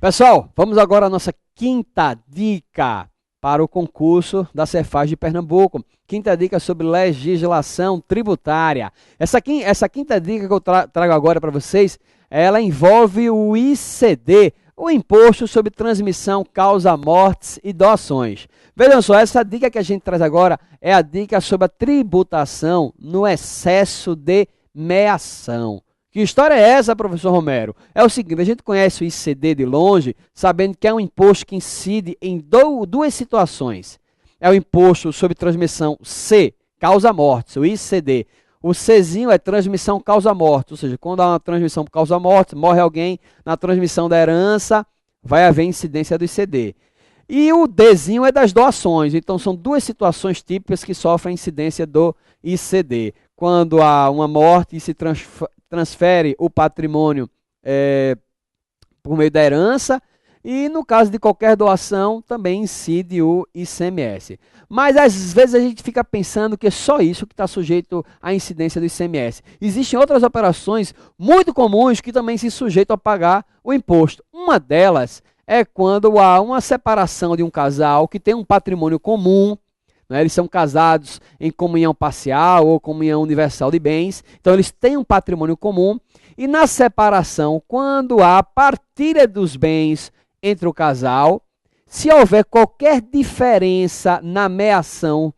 Pessoal, vamos agora à nossa quinta dica para o concurso da Cefaz de Pernambuco. Quinta dica sobre legislação tributária. Essa quinta dica que eu trago agora para vocês, ela envolve o ICD, o Imposto sobre Transmissão, Causa-Mortes e Doações. Vejam só, essa dica que a gente traz agora é a dica sobre a tributação no excesso de meação. Que história é essa, professor Romero? É o seguinte, a gente conhece o ICD de longe, sabendo que é um imposto que incide em duas situações. É o imposto sobre transmissão C, causa-morte, o ICD. O Czinho é transmissão causa-morte, ou seja, quando há uma transmissão por causa-morte, morre alguém, na transmissão da herança, vai haver incidência do ICD. E o Dzinho é das doações, então são duas situações típicas que sofrem incidência do ICD. Quando há uma morte e se transfere o patrimônio por meio da herança, e no caso de qualquer doação, também incide o ICMS. Mas às vezes a gente fica pensando que é só isso que está sujeito à incidência do ICMS. Existem outras operações muito comuns que também se sujeitam a pagar o imposto. Uma delas é quando há uma separação de um casal que tem um patrimônio comum, né? Eles são casados em comunhão parcial ou comunhão universal de bens, então eles têm um patrimônio comum, e na separação, quando há partilha dos bens entre o casal, se houver qualquer diferença na meação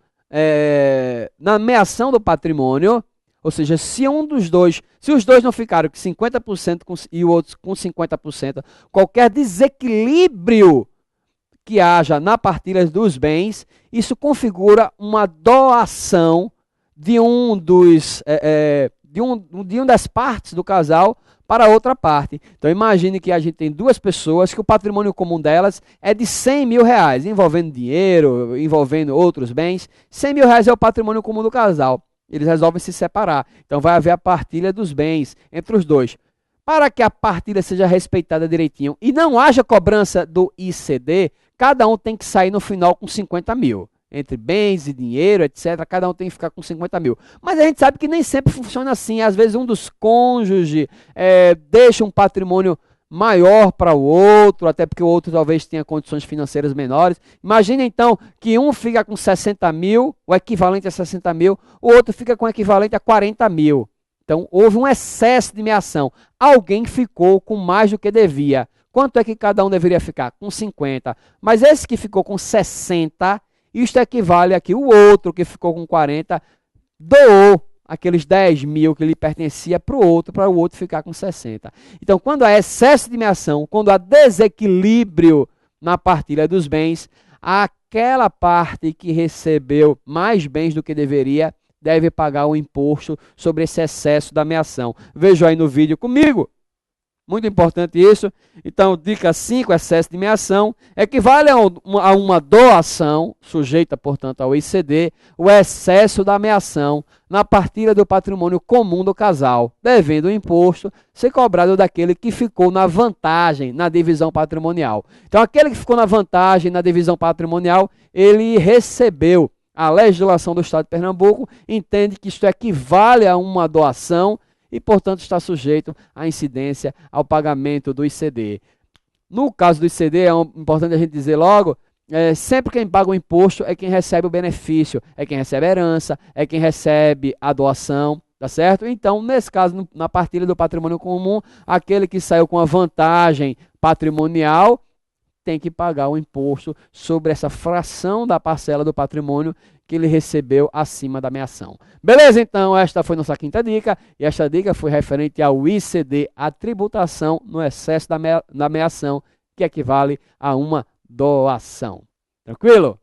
do patrimônio, ou seja, se os dois não ficaram com 50% e o outro com 50%, qualquer desequilíbrio que haja na partilha dos bens, isso configura uma doação de uma das partes do casal para outra parte. Então imagine que a gente tem duas pessoas que o patrimônio comum delas é de 100 mil reais, envolvendo dinheiro, envolvendo outros bens. 100 mil reais é o patrimônio comum do casal. Eles resolvem se separar. Então vai haver a partilha dos bens entre os dois. Para que a partilha seja respeitada direitinho e não haja cobrança do ICD, cada um tem que sair no final com 50 mil. Entre bens e dinheiro, etc., cada um tem que ficar com 50 mil. Mas a gente sabe que nem sempre funciona assim. Às vezes um dos cônjuges deixa um patrimônio maior para o outro, até porque o outro talvez tenha condições financeiras menores. Imagina então que um fica com 60 mil, o equivalente a 60 mil, o outro fica com o equivalente a 40 mil. Então houve um excesso de meação. Alguém ficou com mais do que devia. Quanto é que cada um deveria ficar? Com 50. Mas esse que ficou com 60, isto equivale a que o outro que ficou com 40 doou aqueles 10 mil que lhe pertencia para o outro ficar com 60. Então, quando há excesso de meação, quando há desequilíbrio na partilha dos bens, aquela parte que recebeu mais bens do que deveria deve pagar o imposto sobre esse excesso da meação. Veja aí no vídeo comigo. Muito importante isso. Então, dica 5, excesso de meação, equivale a uma doação, sujeita, portanto, ao ICD, o excesso da meação na partilha do patrimônio comum do casal, devendo o imposto ser cobrado daquele que ficou na vantagem na divisão patrimonial. Então, aquele que ficou na vantagem na divisão patrimonial, ele recebeu. A legislação do Estado de Pernambuco entende que isto equivale a uma doação, e, portanto, está sujeito à incidência ao pagamento do ICD. No caso do ICD, é importante a gente dizer logo, sempre quem paga o imposto é quem recebe o benefício, é quem recebe a herança, é quem recebe a doação, tá certo? Então, nesse caso, na partilha do patrimônio comum, aquele que saiu com a vantagem patrimonial tem que pagar o imposto sobre essa fração da parcela do patrimônio que ele recebeu acima da meação. Beleza? Então, esta foi nossa quinta dica, e esta dica foi referente ao ICD, a tributação no excesso da meação, que equivale a uma doação. Tranquilo?